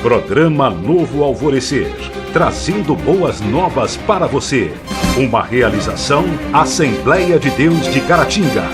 Programa Novo Alvorecer, trazendo boas novas para você. Uma realização Assembleia de Deus de Caratinga.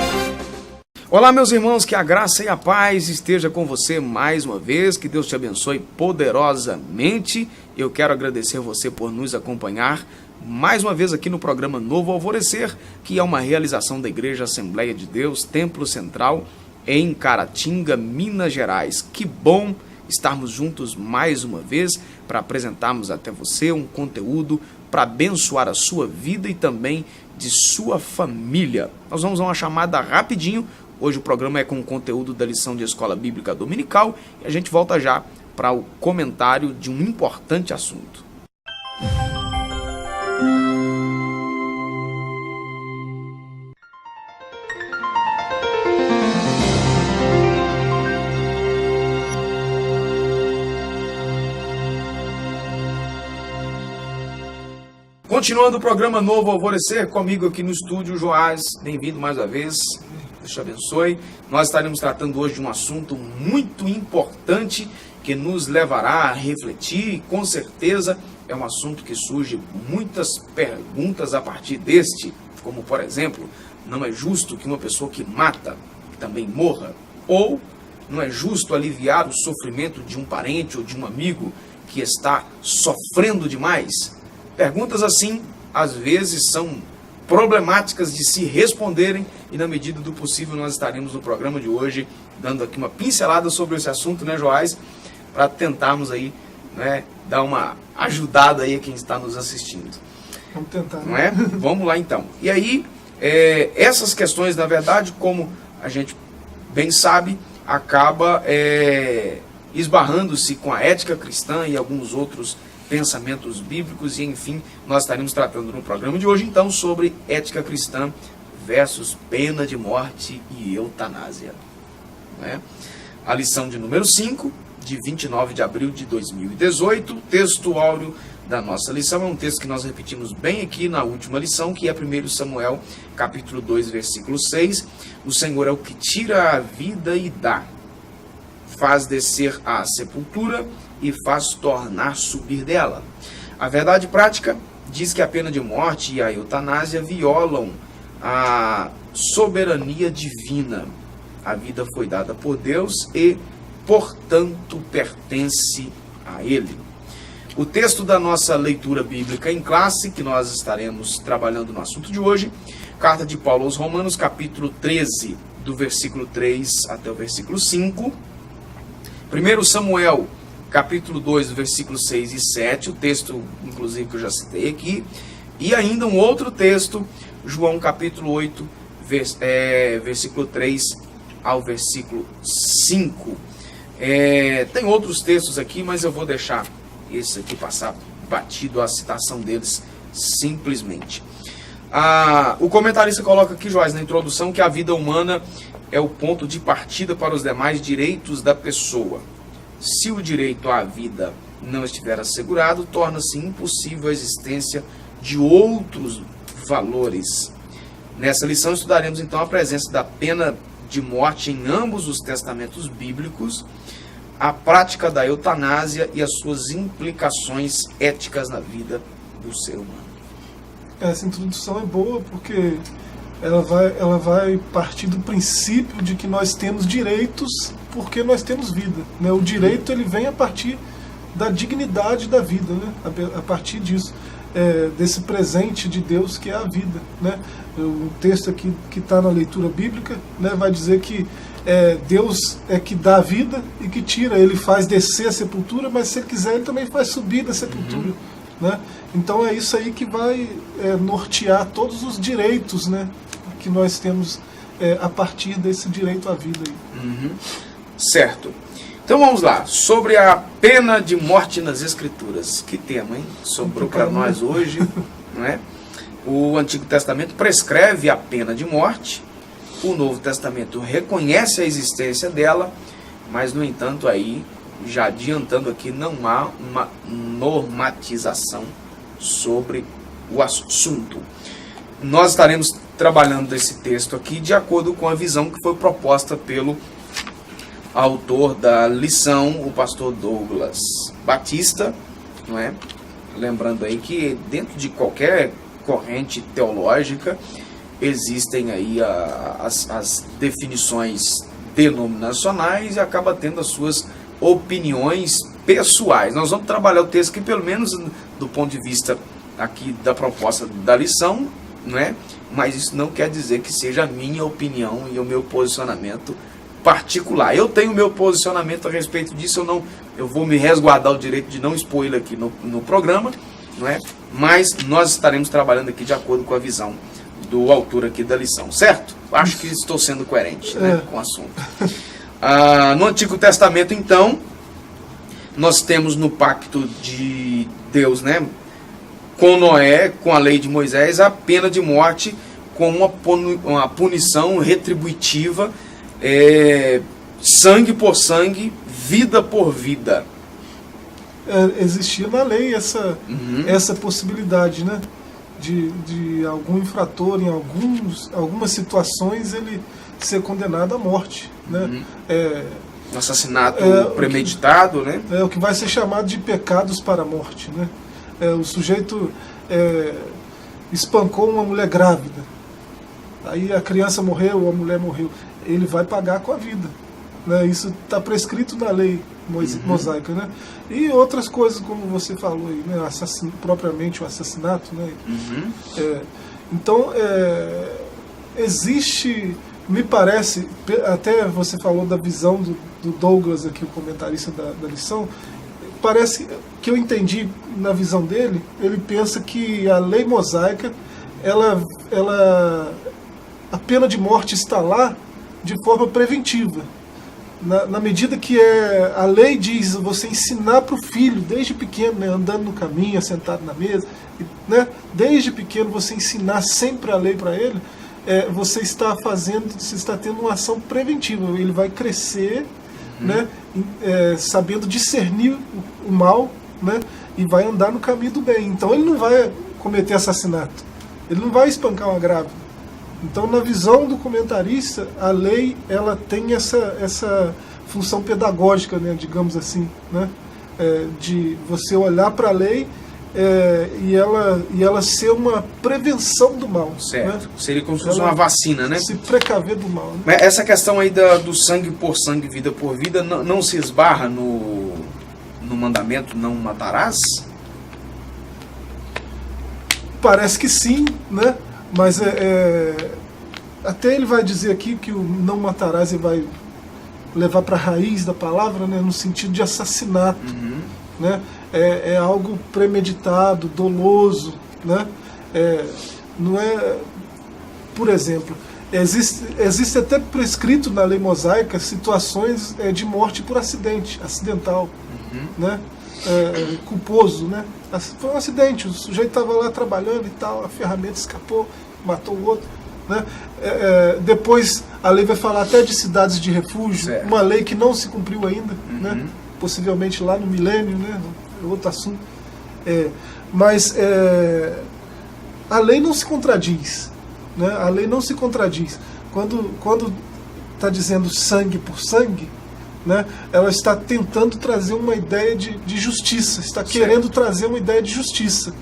Olá, meus irmãos, que a graça e a paz esteja com você mais uma vez, que Deus te abençoe poderosamente. Eu quero agradecer você por nos acompanhar mais uma vez aqui no programa Novo Alvorecer, que é uma realização da Igreja Assembleia de Deus, Templo Central, em Caratinga, Minas Gerais. Que bom estarmos juntos mais uma vez para apresentarmos até você um conteúdo para abençoar a sua vida e também de sua família. Nós vamos a uma chamada rapidinho. Hoje o programa é com o conteúdo da lição de Escola Bíblica Dominical e a gente volta já para o comentário de um importante assunto. Continuando o programa Novo Alvorecer, comigo aqui no estúdio, Joás, bem-vindo mais uma vez, Deus te abençoe. Nós estaremos tratando hoje de um assunto muito importante que nos levará a refletir e com certeza é um assunto que surge muitas perguntas a partir deste, como por exemplo, não é justo que uma pessoa que mata também morra? Ou não é justo aliviar o sofrimento de um parente ou de um amigo que está sofrendo demais? Perguntas assim, às vezes, são problemáticas de se responderem e, na medida do possível, nós estaremos no programa de hoje dando aqui uma pincelada sobre esse assunto, né, Joás? Para tentarmos aí, né, dar uma ajudada aí a quem está nos assistindo. Vamos tentar, não é? Vamos lá, então. E aí, essas questões, na verdade, como a gente bem sabe, acaba esbarrando-se com a ética cristã e alguns outros pensamentos bíblicos e, enfim, nós estaremos tratando no programa de hoje, então, sobre ética cristã versus pena de morte e eutanásia. Né? A lição de número 5, de 29 de abril de 2018, texto áureo da nossa lição, é um texto que nós repetimos bem aqui na última lição, que é 1 Samuel, capítulo 2, versículo 6. O Senhor é o que tira a vida e dá, faz descer a sepultura e faz tornar subir dela. A verdade prática diz que a pena de morte e a eutanásia violam a soberania divina. A vida foi dada por Deus e, portanto, pertence a Ele. O texto da nossa leitura bíblica em classe, que nós estaremos trabalhando no assunto de hoje, carta de Paulo aos Romanos, capítulo 13, do versículo 3 até o versículo 5. 1 Samuel, capítulo 2, versículos 6 e 7, o texto, inclusive, que eu já citei aqui, e ainda um outro texto, João, capítulo 8, versículo 3 ao versículo 5. Tem outros textos aqui, mas eu vou deixar esse aqui passar batido, a citação deles, simplesmente. O comentarista coloca aqui, Joás, na introdução, que a vida humana é o ponto de partida para os demais direitos da pessoa. Se o direito à vida não estiver assegurado, torna-se impossível a existência de outros valores. Nessa lição estudaremos então a presença da pena de morte em ambos os testamentos bíblicos, a prática da eutanásia e as suas implicações éticas na vida do ser humano. Essa introdução é boa porque ela vai partir do princípio de que nós temos direitos porque nós temos vida, né? O direito ele vem a partir da dignidade da vida, né? A partir disso, desse presente de Deus que é a vida, né? O texto aqui que está na leitura bíblica, né, vai dizer que Deus é que dá a vida e que tira, ele faz descer a sepultura, mas se ele quiser ele também faz subir da sepultura. Né? Então é isso aí que vai nortear todos os direitos, né, que nós temos a partir desse direito à vida aí. Certo. Então vamos lá, sobre a pena de morte nas Escrituras. Que tema, hein? Sobrou para nós hoje, não é? O Antigo Testamento prescreve a pena de morte, o Novo Testamento reconhece a existência dela, mas, no entanto, aí, já adiantando aqui, não há uma normatização sobre o assunto. Nós estaremos trabalhando esse texto aqui de acordo com a visão que foi proposta pelo autor da lição, o pastor Douglas Batista, não é? Lembrando aí que dentro de qualquer corrente teológica existem aí as definições denominacionais e acaba tendo as suas opiniões pessoais. Nós vamos trabalhar o texto aqui, pelo menos do ponto de vista aqui da proposta da lição, não é? Mas isso não quer dizer que seja a minha opinião e o meu posicionamento particular. Eu tenho o meu posicionamento a respeito disso, eu vou me resguardar o direito de não expor ele aqui no programa, não é? Mas nós estaremos trabalhando aqui de acordo com a visão do autor aqui da lição, certo? Acho que estou sendo coerente, né, com o assunto. No Antigo Testamento, então, nós temos no pacto de Deus, né, com Noé, com a lei de Moisés, a pena de morte com uma punição retributiva, sangue por sangue, vida por vida. Existia na lei essa possibilidade, né? De algum infrator, em algumas situações, ele ser condenado à morte, né? Um assassinato premeditado, né? É o que vai ser chamado de pecados para a morte, né? O sujeito espancou uma mulher grávida, aí a criança morreu, a mulher morreu, ele vai pagar com a vida, né? Isso está prescrito na lei mosaica, né? E outras coisas, como você falou aí, né? Propriamente o assassinato, né? Então existe, me parece, até você falou da visão do Douglas aqui, o comentarista da lição, parece que eu entendi na visão dele, ele pensa que a lei mosaica, a pena de morte está lá de forma preventiva. Na medida que a lei diz você ensinar para o filho, desde pequeno, né, andando no caminho, sentado na mesa, né, desde pequeno você ensinar sempre a lei para ele, você está tendo uma ação preventiva. Ele vai crescer, né, sabendo discernir o mal, né, e vai andar no caminho do bem. Então ele não vai cometer assassinato, ele não vai espancar uma grávida. Então, na visão do comentarista, a lei ela tem essa função pedagógica, né, digamos assim, né, de você olhar para a lei e ela ser uma prevenção do mal. Certo. Né? Seria como se fosse uma vacina, né? Se precaver do mal. Né? Mas essa questão aí do sangue por sangue, vida por vida, não se esbarra no mandamento não matarás? Parece que sim, né? Mas até ele vai dizer aqui que o não matarás ele vai levar para a raiz da palavra, né, no sentido de assassinato. Né? É algo premeditado, doloso. Né? Não é, por exemplo, existe até prescrito na lei mosaica situações de morte por acidental. Né? Culposo, né? Foi um acidente, o sujeito estava lá trabalhando e tal, a ferramenta escapou, matou o outro, né? Depois a lei vai falar até de cidades de refúgio, certo. Uma lei que não se cumpriu ainda, né? Possivelmente lá no milênio, né? Outro assunto. Mas a lei não se contradiz, né? A lei não se contradiz. Quando está dizendo sangue por sangue, né, ela está tentando trazer uma ideia de justiça, está querendo trazer uma ideia de justiça.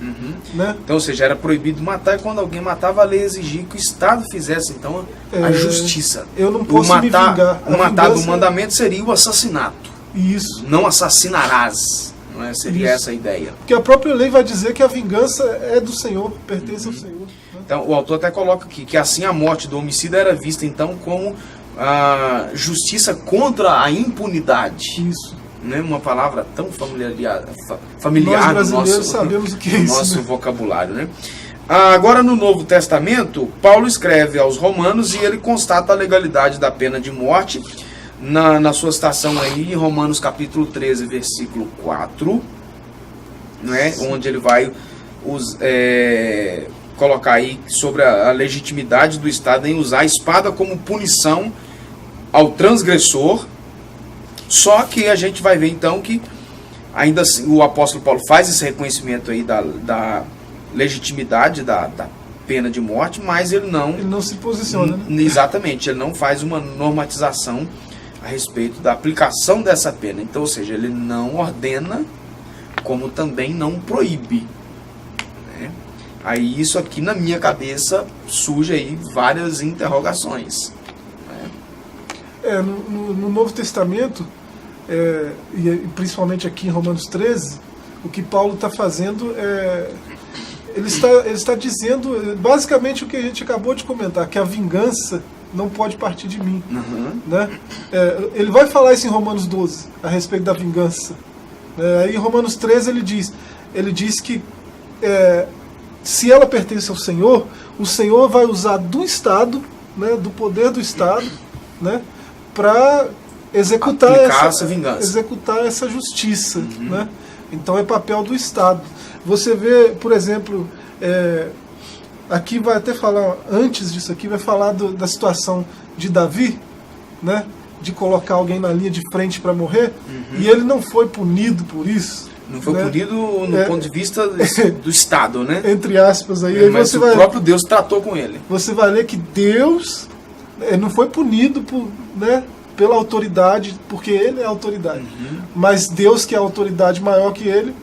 Né? Então, ou seja, era proibido matar, e quando alguém matava, a lei exigia que o Estado fizesse então a justiça. Eu não posso me vingar. O matar do mandamento seria o assassinato. Isso. Não assassinarás. Não é? Seria essa a ideia. Porque a própria lei vai dizer que a vingança é do Senhor, pertence ao Senhor. Né? Então, o autor até coloca aqui que assim a morte do homicida era vista então como a justiça contra a impunidade. Isso. Né? Uma palavra tão familiar Nós brasileiros sabemos o que é isso, nosso vocabulário. Né? Agora, no Novo Testamento, Paulo escreve aos Romanos e ele constata a legalidade da pena de morte na sua citação aí, em Romanos capítulo 13, versículo 4, né? Onde ele vai colocar aí sobre a legitimidade do Estado em usar a espada como punição ao transgressor. Só que a gente vai ver então que ainda assim, o apóstolo Paulo faz esse reconhecimento aí da legitimidade da pena de morte, mas ele não se posiciona, né? Exatamente, ele não faz uma normatização a respeito da aplicação dessa pena. Então, ou seja, ele não ordena, como também não proíbe, né? Aí isso aqui na minha cabeça surge aí várias interrogações, né? No Novo Testamento, e principalmente aqui em Romanos 13, o que Paulo está fazendo ele está dizendo basicamente o que a gente acabou de comentar, que a vingança não pode partir de mim. Né? Ele vai falar isso em Romanos 12, a respeito da vingança. Aí em Romanos 13 ele diz que se ela pertence ao Senhor, o Senhor vai usar do Estado, né, do poder do Estado, né, para executar essa justiça. Né? Então é papel do Estado. Você vê, por exemplo, aqui vai até falar, antes disso aqui, vai falar da situação de Davi, né, de colocar alguém na linha de frente para morrer, e ele não foi punido por isso. Não foi punido no ponto de vista do Estado, né? Entre aspas aí. Mas o próprio Deus tratou com ele. Você vai ler que Deus não foi punido pela autoridade, porque ele é a autoridade. Mas Deus, que é a autoridade maior que ele,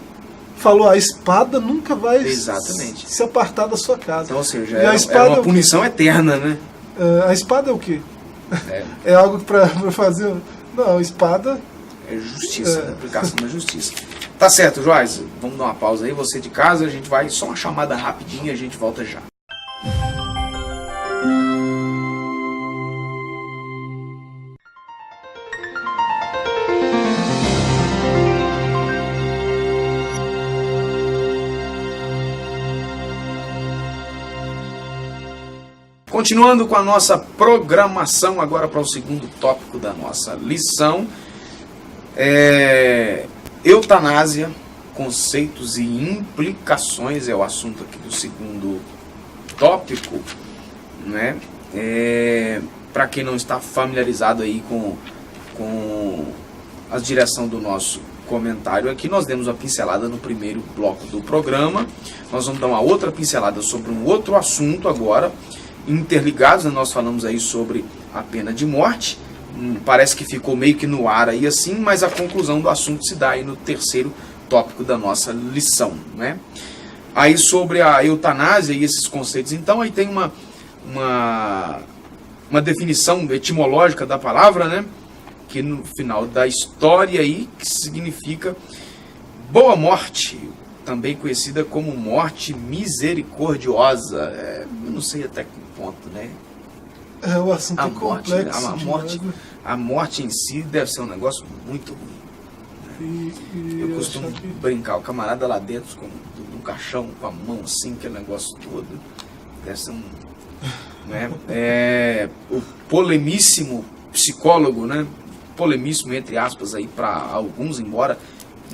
falou: a espada nunca vai se apartar da sua casa. Então, ou seja, é uma punição eterna, né? A espada é o quê? É algo para fazer... Não, a espada... É justiça, aplicação da justiça. Tá certo, Joás. Vamos dar uma pausa aí. Você de casa, a gente vai só uma chamada rapidinha e a gente volta já. Continuando com a nossa programação, agora para o segundo tópico da nossa lição, eutanásia, conceitos e implicações é o assunto aqui do segundo tópico, né? Para quem não está familiarizado aí com a direção do nosso comentário aqui, nós demos uma pincelada no primeiro bloco do programa, nós vamos dar uma outra pincelada sobre um outro assunto agora, interligados, né? Nós falamos aí sobre a pena de morte, parece que ficou meio que no ar aí assim, mas a conclusão do assunto se dá aí no terceiro tópico da nossa lição, né? Aí sobre a eutanásia e esses conceitos, então aí tem uma definição etimológica da palavra, né? Que no final da história aí, que significa boa morte, também conhecida como morte misericordiosa. Eu não sei até que ponto, né? O assunto é complexo. A morte em si deve ser um negócio muito ruim. Eu costumo brincar, o camarada lá dentro, no caixão, com a mão assim, aquele negócio todo. Deve ser o polemíssimo psicólogo, né? Polemíssimo, entre aspas, aí para alguns, embora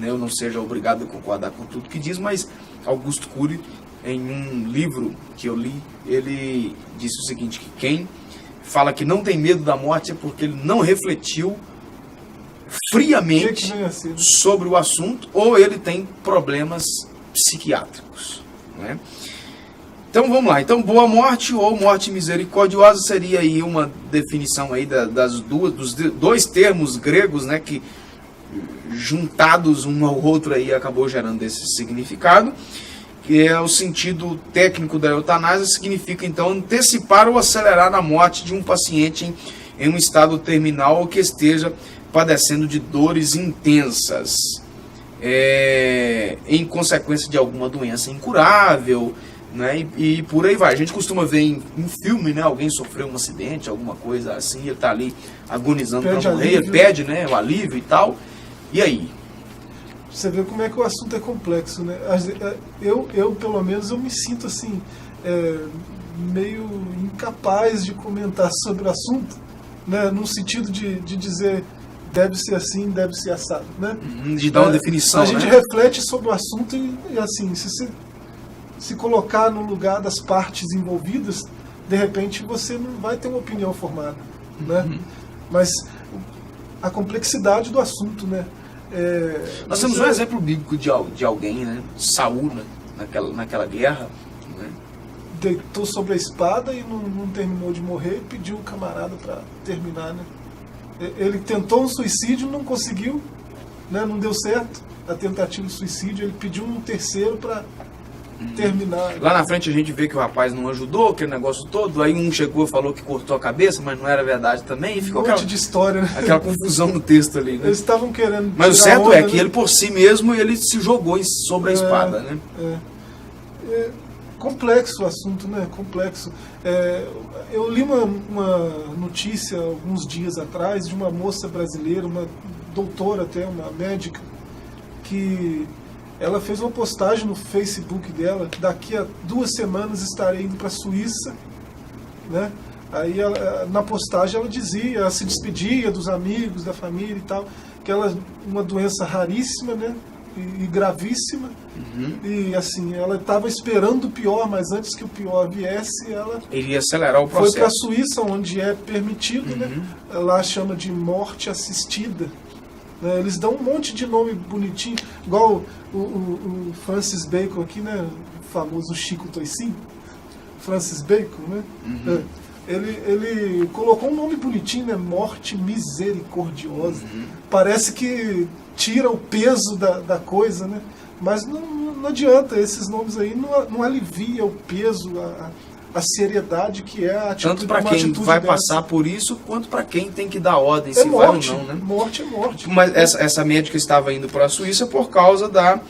eu não seja obrigado a concordar com tudo que diz, mas Augusto Cury, em um livro que eu li, ele disse o seguinte, que quem fala que não tem medo da morte é porque ele não refletiu friamente sobre o assunto, ou ele tem problemas psiquiátricos, né? Então vamos lá, então boa morte ou morte misericordiosa seria aí uma definição aí dos dois termos gregos, né, que juntados um ao outro aí acabou gerando esse significado, que é o sentido técnico da eutanásia, significa então antecipar ou acelerar a morte de um paciente em um estado terminal ou que esteja padecendo de dores intensas, em consequência de alguma doença incurável, né, e por aí vai. A gente costuma ver em filme, né, alguém sofreu um acidente, alguma coisa assim, ele está ali agonizando para morrer, ele pede, né, o alívio e tal. E aí? Você vê como é que o assunto é complexo, né? Eu pelo menos, eu me sinto assim, meio incapaz de comentar sobre o assunto, né? No sentido de dizer deve ser assim, deve ser assado, né? De dar uma definição, a gente reflete sobre o assunto e assim, se colocar no lugar das partes envolvidas, de repente você não vai ter uma opinião formada, né? Mas a complexidade do assunto, né? Nós temos um exemplo bíblico de alguém, né? Saul, né? naquela guerra, né? Deitou sobre a espada e não terminou de morrer e pediu o camarada para terminar, né? Ele tentou um suicídio, não conseguiu, né? Não deu certo a tentativa de suicídio, ele pediu um terceiro para terminar. Lá na frente a gente vê que o rapaz não ajudou, aquele negócio todo, aí um chegou e falou que cortou a cabeça, mas não era verdade também, e ficou monte de história, né? aquela confusão no texto ali, né? Eles estavam querendo Mas o tirar certo onda, é que né? ele por si mesmo, ele se jogou sobre a espada, né? É complexo o assunto, né? Complexo. Eu li uma notícia alguns dias atrás de uma moça brasileira, uma doutora até, uma médica, que ela fez uma postagem no Facebook dela: daqui a 2 semanas estarei indo para a Suíça, né? Aí na postagem ela dizia, ela se despedia dos amigos, da família e tal, que ela uma doença raríssima, né? E gravíssima. E assim, ela estava esperando o pior, mas antes que o pior viesse, ela iria acelerar o processo. Foi para a Suíça, onde é permitido, né? Lá chama de morte assistida. Né? Eles dão um monte de nome bonitinho, igual o Francis Bacon aqui, né? O famoso Chico Toicinho, Francis Bacon, né? Ele colocou um nome bonitinho, né? Morte misericordiosa. Parece que tira o peso da coisa, né? Mas não adianta, esses nomes aí não alivia o peso, a seriedade que é a atitude. Tanto para quem vai passar por isso, quanto para quem tem que dar ordem, se morte, vai ou não, né? Morte é morte. Mas essa médica estava indo para a Suíça por causa da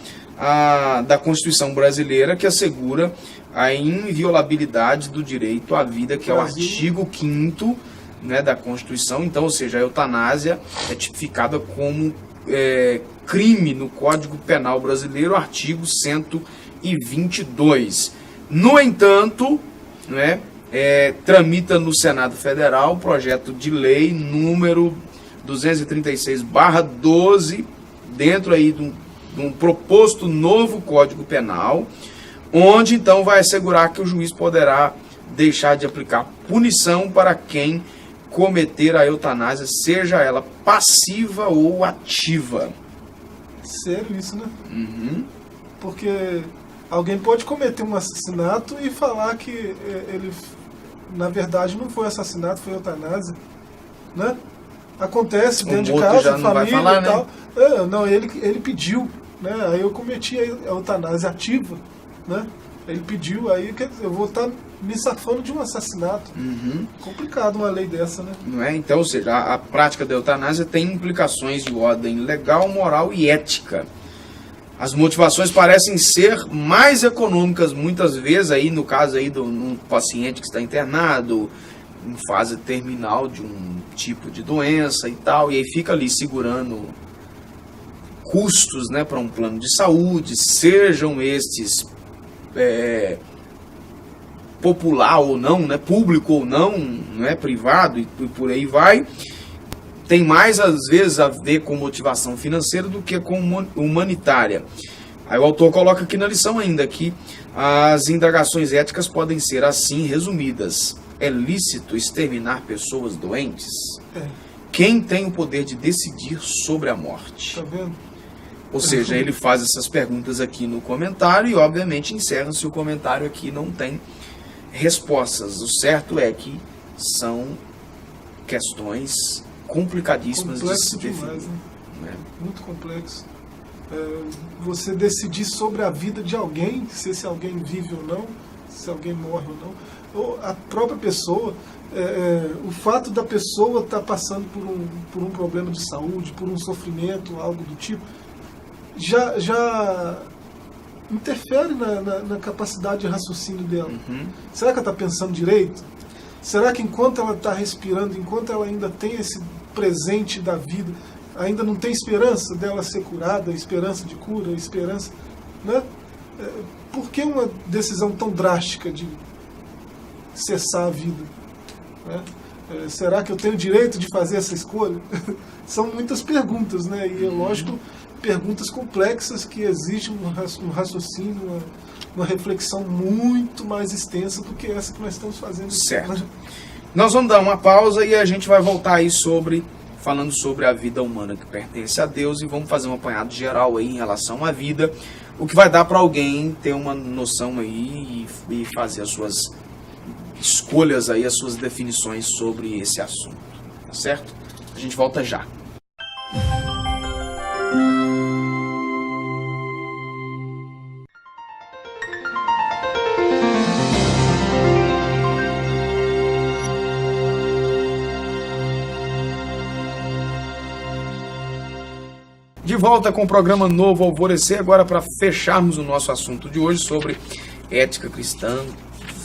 Constituição brasileira, que assegura a inviolabilidade do direito à vida, que é o artigo 5º, né, da Constituição. Então, ou seja, a eutanásia é tipificada como crime no Código Penal brasileiro, artigo 122. No entanto, né, tramita no Senado Federal o projeto de lei número 236/12, dentro aí de um proposto novo Código Penal, onde então vai assegurar que o juiz poderá deixar de aplicar punição para quem cometer a eutanásia, seja ela passiva ou ativa. Sério isso, né? Porque alguém pode cometer um assassinato e falar que ele, na verdade, não foi assassinato, foi eutanásia, né? Acontece dentro de casa, família falar, e tal. Né? Não, ele pediu, né? Aí eu cometi a eutanásia ativa, né? Ele pediu, aí eu vou estar me safando de um assassinato. Complicado uma lei dessa, né? Não é? Então, ou seja, a prática da eutanásia tem implicações de ordem legal, moral e ética. As motivações parecem ser mais econômicas, muitas vezes, aí no caso aí de um paciente que está internado em fase terminal de um tipo de doença e tal, e aí fica ali segurando custos, né, para um plano de saúde, sejam estes popular ou não, né, público ou não, privado e por aí vai. Tem mais, às vezes, a ver com motivação financeira do que com humanitária. Aí o autor coloca aqui na lição ainda que as indagações éticas podem ser assim resumidas. É lícito exterminar pessoas doentes? Quem tem o poder de decidir sobre a morte? Tá vendo? Ou seja, ele faz essas perguntas aqui no comentário e, obviamente, encerra se o comentário aqui não tem respostas. O certo é que são questões complicadíssimas de se definir. Demais, né? Muito complexo. Você decidir sobre a vida de alguém, se esse alguém vive ou não, se alguém morre ou não, ou a própria pessoa, o fato da pessoa estar passando por um problema de saúde, por um sofrimento, algo do tipo, já interfere na capacidade de raciocínio dela. Será que ela está pensando direito? Será que enquanto ela está respirando, enquanto ela ainda tem esse presente da vida, ainda não tem esperança dela ser curada, esperança de cura, esperança, né? Por que uma decisão tão drástica de cessar a vida? Né? Será que eu tenho direito de fazer essa escolha? São muitas perguntas, né? E é lógico, perguntas complexas que exigem um raciocínio, uma reflexão muito mais extensa do que essa que nós estamos fazendo. Certo. Nós vamos dar uma pausa e a gente vai voltar aí falando sobre a vida humana que pertence a Deus, e vamos fazer um apanhado geral aí em relação à vida, o que vai dar para alguém ter uma noção aí e fazer as suas escolhas aí, as suas definições sobre esse assunto, tá certo? A gente volta já. De volta com o programa Novo Alvorecer, agora para fecharmos o nosso assunto de hoje sobre ética cristã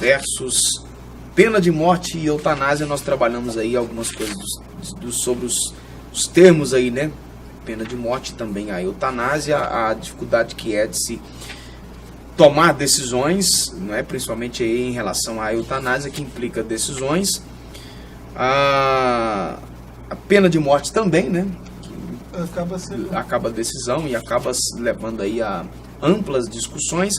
versus pena de morte e eutanásia. Nós trabalhamos aí algumas coisas sobre os termos aí, né? Pena de morte, também a eutanásia, a dificuldade que é de se tomar decisões, né? Principalmente aí em relação à eutanásia, que implica decisões. A pena de morte também, né? Acaba a decisão e acaba levando aí a amplas discussões.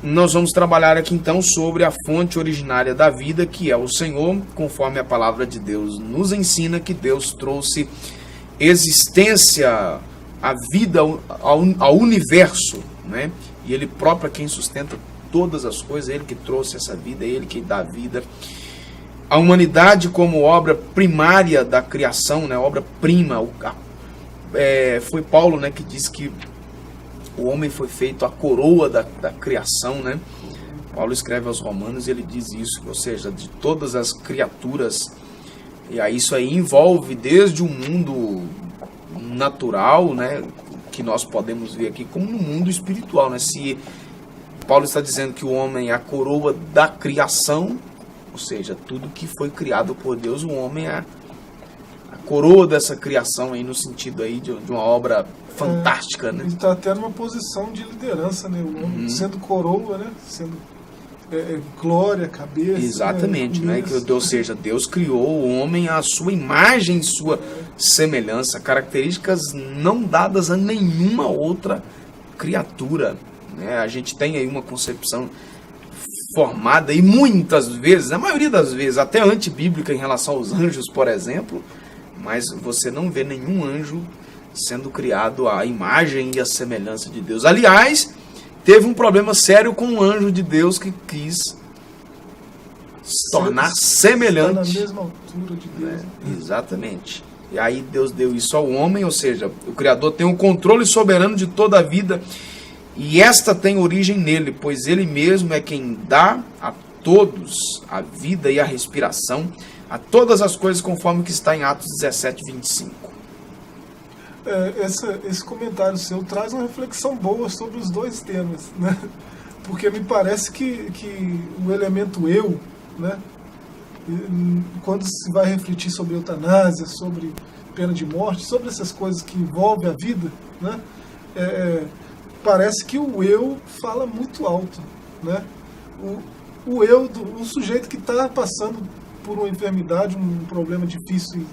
Nós vamos trabalhar aqui então sobre a fonte originária da vida, que é o Senhor, conforme a palavra de Deus nos ensina, que Deus trouxe existência, a vida ao universo, né? E Ele próprio é quem sustenta todas as coisas, Ele que trouxe essa vida, Ele que dá vida. A humanidade como obra primária da criação, né? Obra-prima, foi Paulo, né, que diz que o homem foi feito a coroa da criação, né? Paulo escreve aos Romanos e ele diz isso, ou seja, de todas as criaturas. E aí isso aí envolve desde o mundo natural, né, que nós podemos ver aqui, como no mundo espiritual, né? Se Paulo está dizendo que o homem é a coroa da criação, ou seja, tudo que foi criado por Deus, o homem é coroa dessa criação aí, no sentido aí de uma obra fantástica, né? Ele está até numa posição de liderança, né? O homem sendo coroa, né? Sendo glória, cabeça. Exatamente, né? Ou seja, Deus criou o homem à sua imagem e sua semelhança, características não dadas a nenhuma outra criatura, né? A gente tem aí uma concepção formada e muitas vezes, na maioria das vezes, até antibíblica em relação aos anjos, por exemplo, mas você não vê nenhum anjo sendo criado à imagem e à semelhança de Deus. Aliás, teve um problema sério com um anjo de Deus que quis se tornar semelhante. Está na mesma altura de Deus. Exatamente. E aí Deus deu isso ao homem, ou seja, o Criador tem um controle soberano de toda a vida, e esta tem origem nele, pois ele mesmo é quem dá a todos a vida e a respiração, a todas as coisas, conforme o que está em Atos 17, 25. Esse comentário seu traz uma reflexão boa sobre os dois temas, né? Porque me parece que o elemento eu, né? Quando se vai refletir sobre eutanásia, sobre pena de morte, sobre essas coisas que envolvem a vida, né? Parece que o eu fala muito alto, né? O eu, o sujeito que está passando por uma enfermidade, um problema difícil, e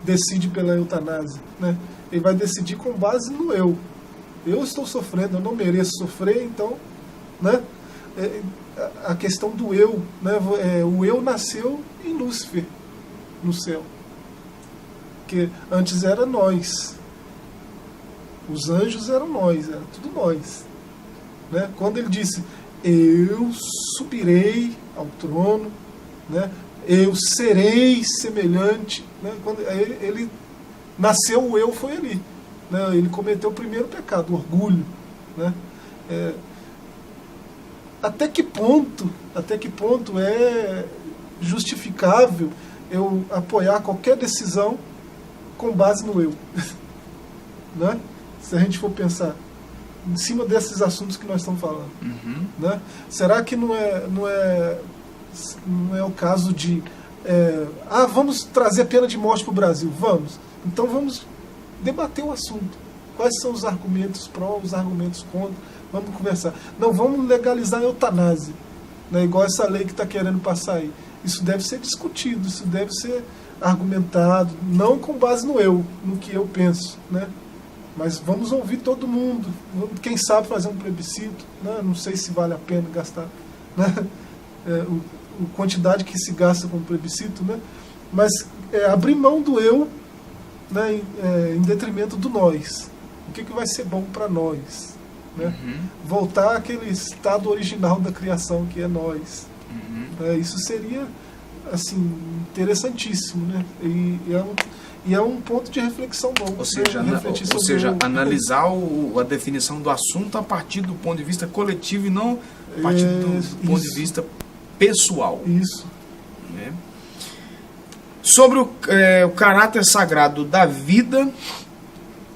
decide pela eutanásia, né? Ele vai decidir com base no eu. Eu estou sofrendo, eu não mereço sofrer, então, né? A questão do eu, né? O eu nasceu em Lúcifer, no céu. Que antes era nós. Os anjos eram nós, era tudo nós. Né? Quando ele disse, eu subirei ao trono, né? Eu serei semelhante, né? Quando ele nasceu, o eu foi ali, né? Ele cometeu o primeiro pecado, o orgulho, né? Até que ponto é justificável eu apoiar qualquer decisão com base no eu? Né? Se a gente for pensar em cima desses assuntos que nós estamos falando, né? Será que não é o caso de vamos trazer pena de morte para o Brasil? Vamos. Então vamos debater o assunto. Quais são os argumentos pró, os argumentos contra? Vamos conversar. Não vamos legalizar a eutanásia, né? Igual essa lei que está querendo passar aí. Isso deve ser discutido, isso deve ser argumentado, não com base no eu, no que eu penso, né? Mas vamos ouvir todo mundo. Quem sabe fazer um plebiscito, né? Não sei se vale a pena gastar, né? A quantidade que se gasta com plebiscito, né? Mas abrir mão do eu, né? Em detrimento do nós. O que vai ser bom para nós, né? Voltar àquele estado original da criação que é nós. Isso seria assim interessantíssimo, né? E é um ponto de reflexão bom. Ou seja, analisar a definição do assunto a partir do ponto de vista coletivo e não a partir do ponto de vista pessoal. Isso. Né? Sobre o caráter sagrado da vida,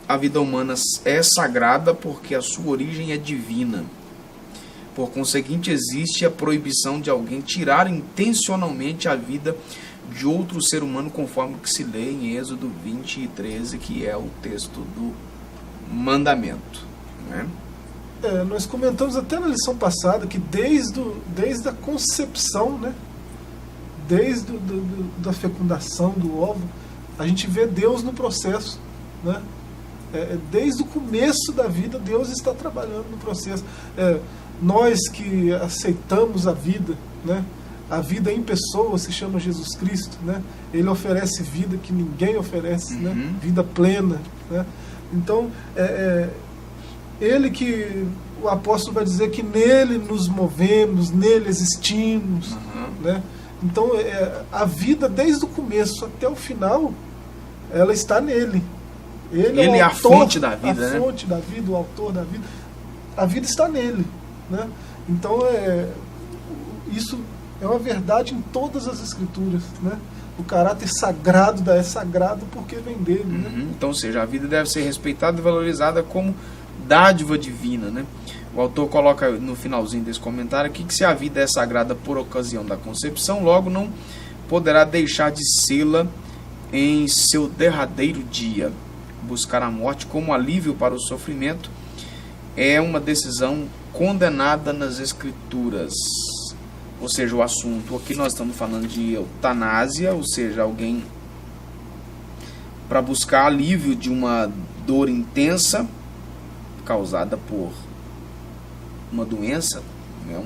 a vida humana é sagrada porque a sua origem é divina. Por conseguinte, existe a proibição de alguém tirar intencionalmente a vida de outro ser humano, conforme o que se lê em Êxodo 20 e 13, que é o texto do mandamento. Né? Nós comentamos até na lição passada que desde a concepção, né? Desde da fecundação do ovo, a gente vê Deus no processo. Né? Desde o começo da vida, Deus está trabalhando no processo. Nós que aceitamos a vida, né? A vida em pessoa se chama Jesus Cristo, né? Ele oferece vida que ninguém oferece, né? Vida plena, né? Então, ele que o apóstolo vai dizer que nele nos movemos, nele existimos, né? Então, a vida desde o começo até o final, ela está nele. Ele é a fonte da vida, a fonte da vida, o autor da vida. A vida está nele, né? Então, isso é uma verdade em todas as escrituras, né? O caráter sagrado é sagrado porque vem dele, né? Então, ou seja, a vida deve ser respeitada e valorizada como dádiva divina, né? O autor coloca no finalzinho desse comentário aqui que se a vida é sagrada por ocasião da concepção, logo não poderá deixar de sê-la em seu derradeiro dia. Buscar a morte como alívio para o sofrimento é uma decisão condenada nas Escrituras. Ou seja, o assunto aqui nós estamos falando de eutanásia, ou seja, alguém para buscar alívio de uma dor intensa causada por uma doença, né,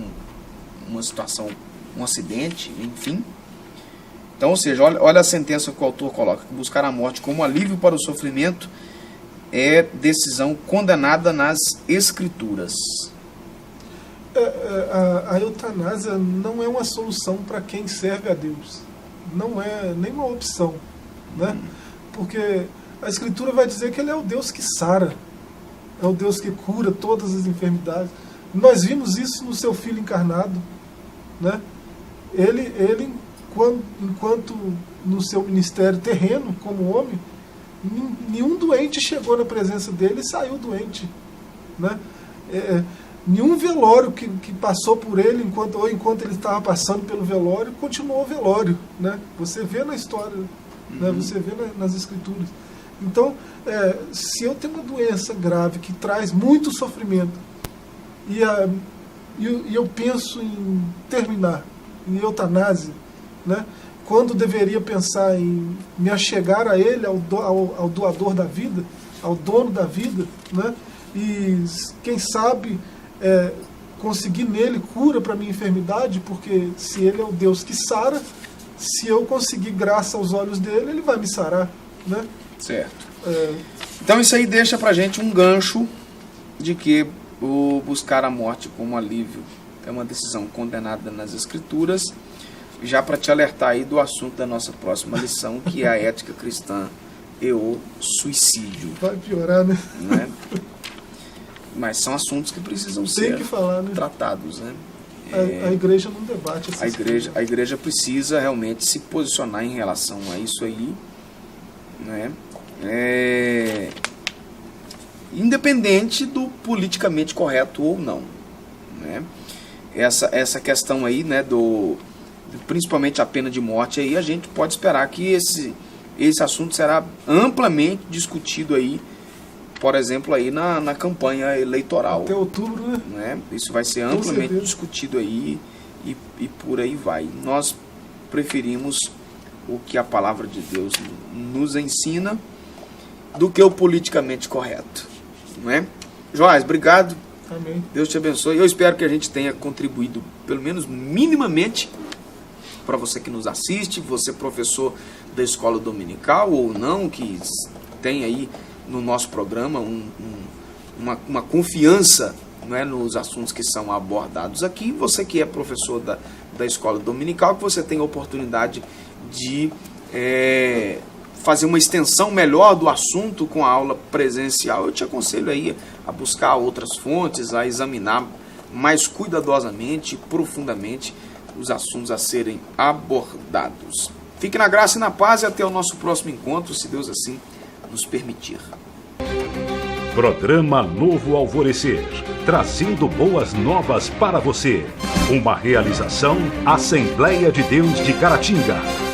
uma situação, um acidente, enfim. Então, ou seja, olha a sentença que o autor coloca: buscar a morte como alívio para o sofrimento é decisão condenada nas Escrituras. A eutanásia não é uma solução para quem serve a Deus. Não é nenhuma opção, né? Porque a Escritura vai dizer que Ele é o Deus que sara, é o Deus que cura todas as enfermidades. Nós vimos isso no seu Filho encarnado, né? Ele enquanto no seu ministério terreno, como homem, nenhum doente chegou na presença dele e saiu doente, né? Nenhum velório que passou por ele enquanto ele estava passando pelo velório, continuou o velório, né? Você vê na história, né? Você vê nas Escrituras. Então, se eu tenho uma doença grave que traz muito sofrimento e eu penso em terminar, em eutanásia, né? Quando deveria pensar em me achegar a ele, ao doador da vida, ao dono da vida, né? E quem sabe conseguir nele cura para minha enfermidade, porque se ele é o Deus que sara, se eu conseguir graça aos olhos dele, ele vai me sarar, né? Certo. Então isso aí deixa pra gente um gancho de que o buscar a morte como alívio é uma decisão condenada nas Escrituras, já para te alertar aí do assunto da nossa próxima lição, que é a ética cristã e o suicídio. Vai piorar, né? Mas são assuntos que precisam ser tratados, né? A igreja não debate essas coisas. A igreja precisa realmente se posicionar em relação a isso aí, né? Independente do politicamente correto ou não, né? Essa questão aí, né, principalmente a pena de morte aí, a gente pode esperar que esse assunto será amplamente discutido aí, por exemplo, aí na campanha eleitoral. Até outubro, né? Isso vai ser amplamente discutido aí e por aí vai. Nós preferimos o que a palavra de Deus nos ensina do que o politicamente correto, não é? Joás, obrigado. Amém. Deus te abençoe. Eu espero que a gente tenha contribuído, pelo menos minimamente, para você que nos assiste, você professor da escola dominical ou não, que tem aí no nosso programa uma confiança, não é, nos assuntos que são abordados aqui. Você que é professor da escola dominical, que você tem a oportunidade de fazer uma extensão melhor do assunto com a aula presencial, eu te aconselho aí a buscar outras fontes, a examinar mais cuidadosamente, profundamente, os assuntos a serem abordados. Fique na graça e na paz e até o nosso próximo encontro, se Deus assim nos permitir. Programa Novo Alvorecer, trazendo boas novas para você. Uma realização Assembleia de Deus de Caratinga.